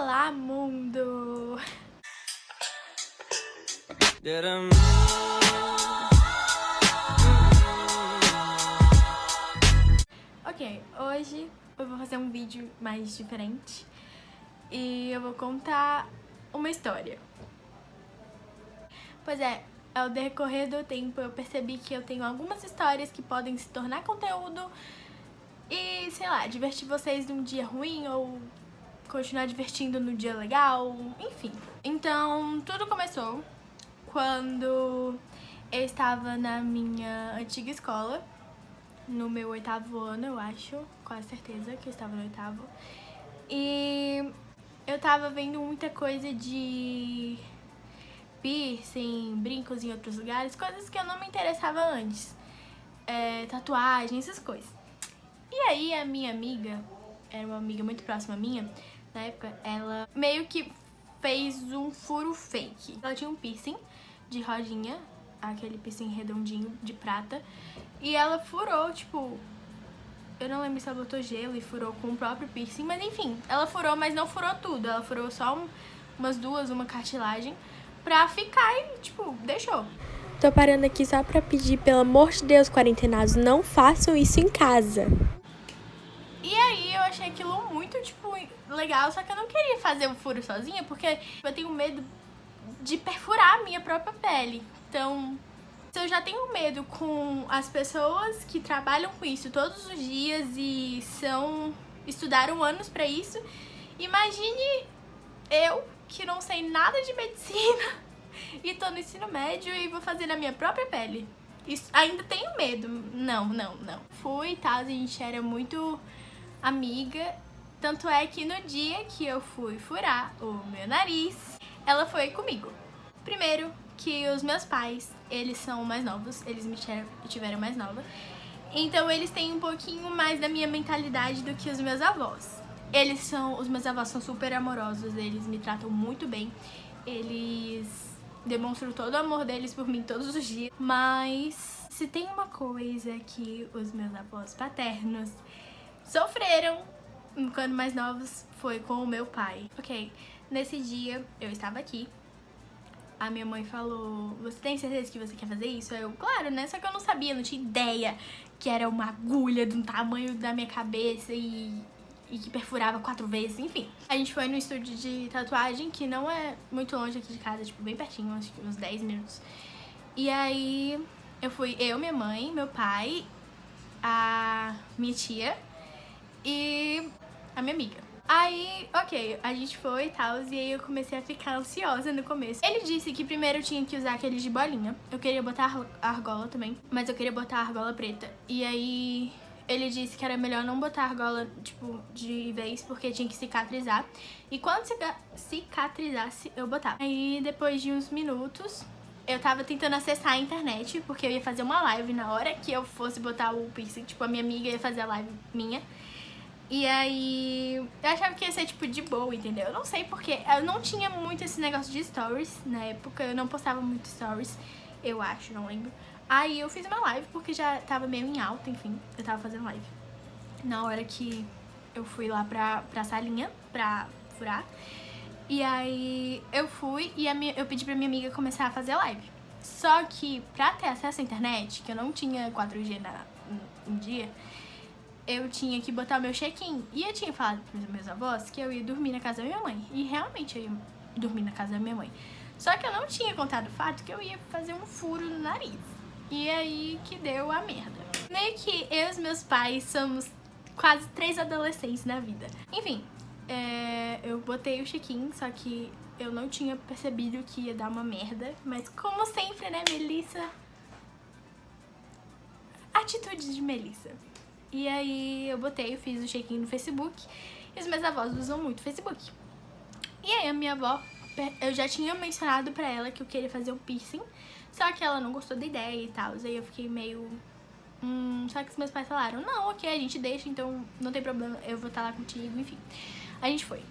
Olá, mundo! Ok, hoje eu vou fazer um vídeo mais diferente e eu vou contar uma história. Pois é, ao decorrer do tempo eu percebi que eu tenho algumas histórias que podem se tornar conteúdo e, sei lá, divertir vocês num dia ruim ou continuar divertindo no dia legal, enfim. Então, tudo começou quando eu estava na minha antiga escola, no meu 8º ano, eu acho, quase certeza que eu estava no 8º. E eu tava vendo muita coisa de piercing, brincos em outros lugares, coisas que eu não me interessava antes. Tatuagem, essas coisas. E aí a minha amiga, era uma amiga muito próxima minha, na época, ela meio que fez um furo fake. Ela tinha um piercing de rodinha, aquele piercing redondinho de prata, e ela furou, tipo, eu não lembro se ela botou gelo e furou com o próprio piercing, mas enfim, ela furou, mas não furou tudo, ela furou só umas duas, uma cartilagem, pra ficar e, tipo, deixou. Tô parando aqui só pra pedir, pelo amor de Deus, quarentenados, não façam isso em casa. E aí eu achei aquilo muito, tipo, legal, só que eu não queria fazer o furo sozinha, porque eu tenho medo de perfurar a minha própria pele. Então, se eu já tenho medo com as pessoas que trabalham com isso todos os dias e estudaram anos pra isso, imagine eu, que não sei nada de medicina e tô no ensino médio e vou fazer na minha própria pele. Isso, ainda tenho medo. Não. Fui e tal, a gente era muito amiga. Tanto é que no dia que eu fui furar o meu nariz, ela foi comigo. Primeiro que os meus pais, eles são mais novos, eles me tiveram mais nova. Então eles têm um pouquinho mais da minha mentalidade do que os meus avós. Os meus avós são super amorosos, eles me tratam muito bem. Eles demonstram todo o amor deles por mim todos os dias. Mas se tem uma coisa que os meus avós paternos sofreram quando mais novos, foi com o meu pai. Ok, nesse dia eu estava aqui. A minha mãe falou, você tem certeza que você quer fazer isso? Eu, claro, né? Só que eu não sabia, não tinha ideia que era uma agulha do tamanho da minha cabeça e que perfurava 4 vezes, enfim. A gente foi no estúdio de tatuagem, que não é muito longe aqui de casa, tipo, bem pertinho, acho que uns 10 minutos. E aí eu, minha mãe, meu pai, a minha tia e a minha amiga. Aí, ok, a gente foi e tal, e aí eu comecei a ficar ansiosa no começo. Ele disse que primeiro eu tinha que usar aqueles de bolinha. Eu queria botar a argola também, mas eu queria botar a argola preta. E aí ele disse que era melhor não botar a argola, tipo, de vez, porque tinha que cicatrizar. E quando cicatrizasse, eu botava. Aí, depois de uns minutos, eu tava tentando acessar a internet, porque eu ia fazer uma live na hora que eu fosse botar o piercing. Tipo, a minha amiga ia fazer a live minha. E aí, eu achava que ia ser, tipo, de boa, entendeu? Eu não sei porque eu não tinha muito esse negócio de stories na época. Eu não postava muito stories, eu acho, não lembro. Aí eu fiz uma live porque já tava meio em alta, enfim. Eu tava fazendo live na hora que eu fui lá pra salinha pra furar. E aí eu fui e eu pedi pra minha amiga começar a fazer live. Só que pra ter acesso à internet, que eu não tinha 4G no dia, eu tinha que botar o meu check-in. E eu tinha falado pros meus avós que eu ia dormir na casa da minha mãe. E realmente eu ia dormir na casa da minha mãe. Só que eu não tinha contado o fato que eu ia fazer um furo no nariz. E aí que deu a merda. Meio que eu e os meus pais somos quase 3 adolescentes na vida. Enfim, eu botei o check-in, só que eu não tinha percebido que ia dar uma merda. Mas como sempre, né, Melissa? Atitude de Melissa. E aí eu fiz o check-in no Facebook. E os meus avós usam muito o Facebook. E aí a minha avó, eu já tinha mencionado pra ela que eu queria fazer um piercing. Só que ela não gostou da ideia e tal. Aí eu fiquei meio... Só que os meus pais falaram, não, ok, a gente deixa, então não tem problema, eu vou estar lá contigo, enfim. A gente foi.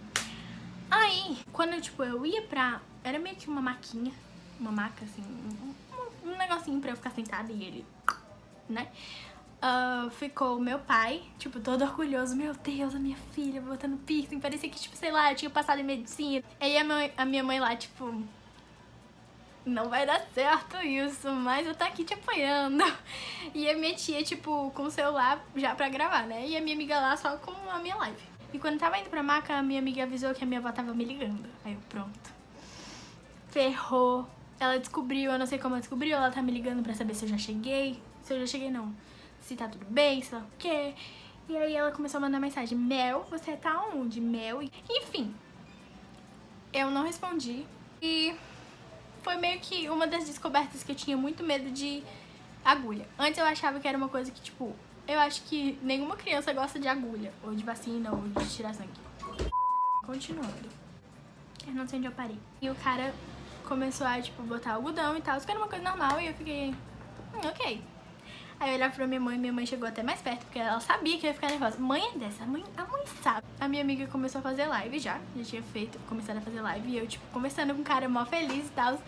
Aí, quando eu ia pra... Era meio que uma maquinha, uma maca assim, um negocinho pra eu ficar sentada e ele... né? ficou meu pai, tipo, todo orgulhoso. Meu Deus, a minha filha botando piercing. Parecia que, tipo, sei lá, eu tinha passado em medicina. Aí a minha mãe lá, tipo, não vai dar certo isso, mas eu tô aqui te apoiando. E a minha tia, tipo, com o celular já pra gravar, né? E a minha amiga lá só com a minha live. E quando tava indo pra maca, a minha amiga avisou que a minha avó tava me ligando. Aí eu, pronto. Ferrou. Ela descobriu, eu não sei como ela descobriu, ela tá me ligando pra saber se eu já cheguei. Se eu já cheguei, não. Se tá tudo bem, sei lá o quê. E aí ela começou a mandar mensagem. Mel, você tá onde? Mel? Enfim. Eu não respondi. E foi meio que uma das descobertas que eu tinha muito medo de agulha. Antes eu achava que era uma coisa que, tipo, eu acho que nenhuma criança gosta de agulha. Ou de vacina, ou de tirar sangue. Continuando. Eu não sei onde eu parei. E o cara começou a, tipo, botar algodão e tal. Isso que era uma coisa normal e eu fiquei... ok. Aí eu olhava pra minha mãe chegou até mais perto, porque ela sabia que eu ia ficar nervosa. Mãe é dessa, a mãe sabe. A minha amiga começou a fazer live já tinha começado a fazer live, e eu, tipo, conversando com um cara mó feliz e tal.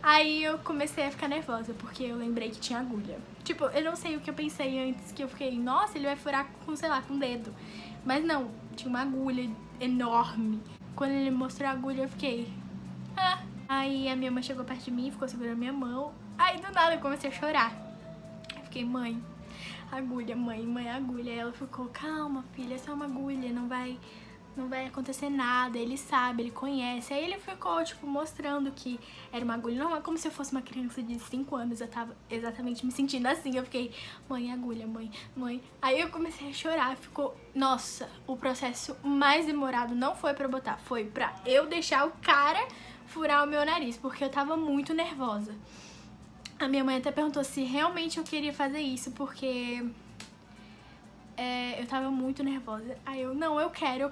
Aí eu comecei a ficar nervosa, porque eu lembrei que tinha agulha. Tipo, eu não sei o que eu pensei antes, que eu fiquei, nossa, ele vai furar com, sei lá, com o dedo. Mas não, tinha uma agulha enorme. Quando ele mostrou a agulha, eu fiquei... ah. Aí a minha mãe chegou perto de mim, ficou segurando minha mão. Aí do nada eu comecei a chorar. Fiquei, mãe, agulha, mãe, agulha. Aí ela ficou, calma, filha, é só uma agulha, não vai acontecer nada, ele sabe, ele conhece. Aí ele ficou, tipo, mostrando que era uma agulha. Não é como se eu fosse uma criança de 5 anos, eu tava exatamente me sentindo assim. Eu fiquei, mãe, agulha, mãe. Aí eu comecei a chorar, ficou... nossa, o processo mais demorado não foi pra botar, foi pra eu deixar o cara furar o meu nariz, porque eu tava muito nervosa. A minha mãe até perguntou se realmente eu queria fazer isso, porque eu tava muito nervosa. Aí eu, não, eu quero,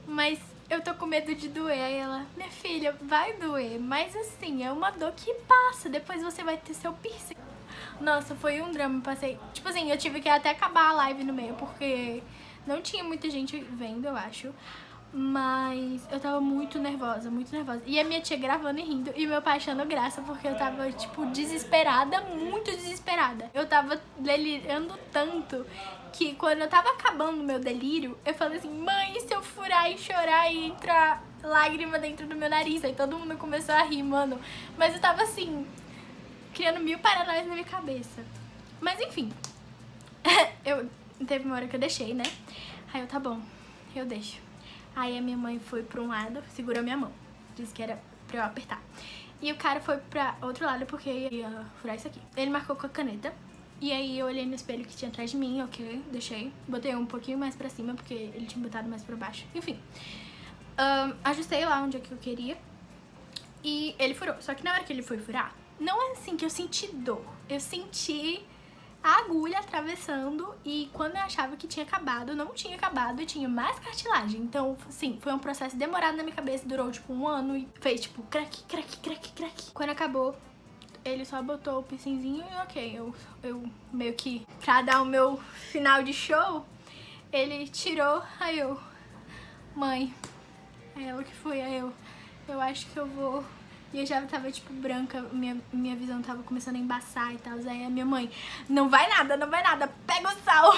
mas eu tô com medo de doer. Aí ela, minha filha, vai doer, mas assim, é uma dor que passa, depois você vai ter seu piercing. Nossa, foi um drama, passei... tipo assim, eu tive que até acabar a live no meio, porque não tinha muita gente vendo, eu acho. Mas eu tava muito nervosa. E a minha tia gravando e rindo. E meu pai achando graça, porque eu tava, tipo, desesperada, muito desesperada. Eu tava delirando tanto que quando eu tava acabando o meu delírio, eu falei assim, mãe, e se eu furar e chorar e entrar lágrima dentro do meu nariz? Aí todo mundo começou a rir, mano. Mas eu tava assim, criando mil paranoias na minha cabeça. Mas enfim, teve uma hora que eu deixei, né? Aí eu, tá bom, eu deixo. Aí a minha mãe foi pra um lado, segurou minha mão, disse que era pra eu apertar. E o cara foi pra outro lado porque ia furar isso aqui. Ele marcou com a caneta. E aí eu olhei no espelho que tinha atrás de mim, ok, deixei. Botei um pouquinho mais pra cima porque ele tinha botado mais pra baixo. Enfim, ajustei lá onde é que eu queria. E ele furou. Só que na hora que ele foi furar, não é assim que eu senti dor. Eu senti a agulha atravessando e quando eu achava que tinha acabado, não tinha acabado e tinha mais cartilagem. Então, sim, foi um processo demorado na minha cabeça, durou tipo 1 ano e fez tipo crack. Quando acabou, ele só botou o piercingzinho e ok, eu meio que, pra dar o meu final de show, ele tirou, aí eu, mãe, é ela que foi, aí eu acho que eu vou... E eu já tava, tipo, branca, minha visão tava começando a embaçar e tal. Aí a minha mãe, não vai nada, pega o sal.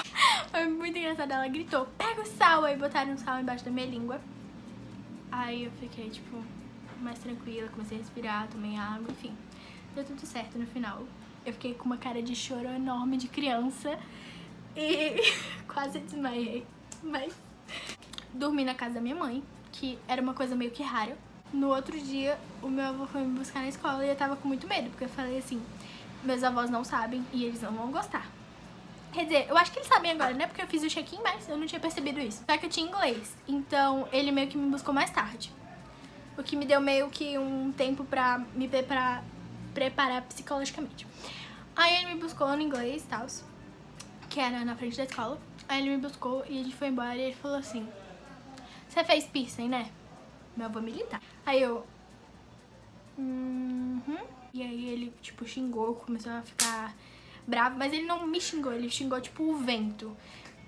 Foi muito engraçado, ela gritou, pega o sal. Aí botaram um sal embaixo da minha língua. Aí eu fiquei, tipo, mais tranquila, comecei a respirar, tomei água, enfim. Deu tudo certo no final. Eu fiquei com uma cara de choro enorme de criança e quase desmaiei. Mas dormi na casa da minha mãe, que era uma coisa meio que rara. No outro dia, o meu avô foi me buscar na escola e eu tava com muito medo, porque eu falei assim, meus avós não sabem e eles não vão gostar. Quer dizer, eu acho que eles sabem agora, né? Porque eu fiz o check-in, mas eu não tinha percebido isso. Só que eu tinha inglês, então ele meio que me buscou mais tarde. O que me deu meio que um tempo pra me preparar psicologicamente. Aí ele me buscou no inglês e tal, que era na frente da escola. Aí ele me buscou e a gente foi embora e ele falou assim, você fez piercing, né? Meu avô militar. Aí eu... E aí ele, tipo, xingou, começou a ficar bravo. Mas ele não me xingou, ele xingou, tipo, o vento.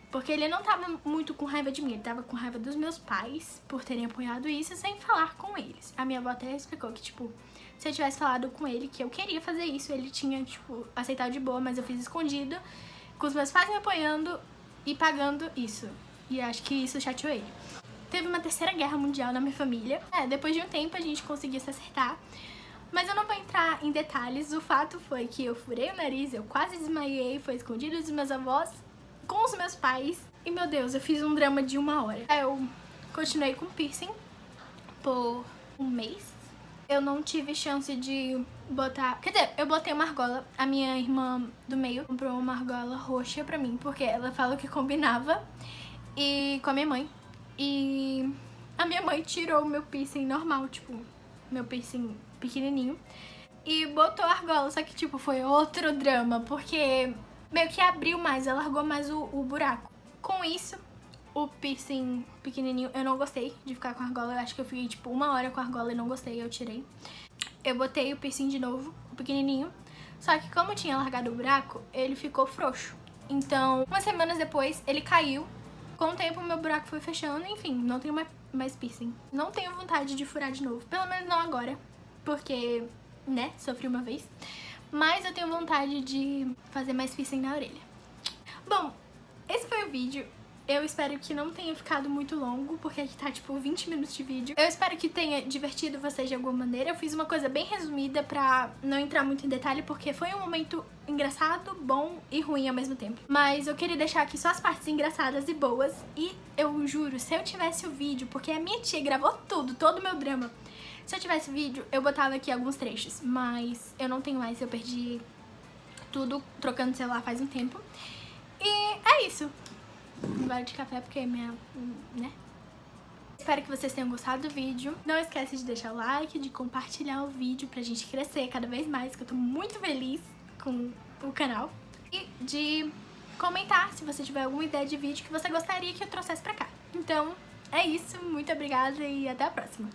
Porque ele não tava muito com raiva de mim, ele tava com raiva dos meus pais por terem apoiado isso sem falar com eles. A minha avó até explicou que, tipo, se eu tivesse falado com ele que eu queria fazer isso, ele tinha, tipo, aceitado de boa, mas eu fiz escondido. com os meus pais me apoiando e pagando isso. E acho que isso chateou ele. Teve uma terceira guerra mundial na minha família. Depois de um tempo a gente conseguiu se acertar. Mas eu não vou entrar em detalhes. O fato foi que eu furei o nariz, eu quase desmaiei, foi escondido dos meus avós, com os meus pais. E, meu Deus, eu fiz um drama de 1 hora. Eu continuei com piercing por 1 mês. Eu não tive chance de botar... Quer dizer, eu botei uma argola. A minha irmã do meio comprou uma argola roxa pra mim, porque ela falou que combinava e com a minha mãe. E a minha mãe tirou o meu piercing normal, tipo, meu piercing pequenininho, e botou a argola. Só que, tipo, foi outro drama, porque meio que abriu mais, alargou mais o buraco. Com isso, o piercing pequenininho, eu não gostei de ficar com a argola. Eu acho que eu fiquei, tipo, 1 hora com a argola e não gostei, eu tirei. Eu botei o piercing de novo, o pequenininho. Só que como tinha largado o buraco, ele ficou frouxo. Então, umas semanas depois, ele caiu. Com o tempo, meu buraco foi fechando. Enfim, não tenho mais piercing. Não tenho vontade de furar de novo. Pelo menos não agora. Porque, né, sofri uma vez. Mas eu tenho vontade de fazer mais piercing na orelha. Bom, esse foi o vídeo. Eu espero que não tenha ficado muito longo, porque aqui tá tipo 20 minutos de vídeo. Eu espero que tenha divertido vocês de alguma maneira. Eu fiz uma coisa bem resumida pra não entrar muito em detalhe, porque foi um momento engraçado, bom e ruim ao mesmo tempo. Mas eu queria deixar aqui só as partes engraçadas e boas. E eu juro, se eu tivesse o vídeo, porque a minha tia gravou tudo, todo o meu drama. Se eu tivesse o vídeo, eu botava aqui alguns trechos, mas eu não tenho mais, eu perdi tudo trocando celular faz um tempo. E é isso. Um vale de café porque é minha, né? Espero que vocês tenham gostado do vídeo. Não esquece de deixar o like, de compartilhar o vídeo pra gente crescer cada vez mais, que eu tô muito feliz com o canal. E de comentar se você tiver alguma ideia de vídeo que você gostaria que eu trouxesse pra cá. Então, é isso. Muito obrigada e até a próxima.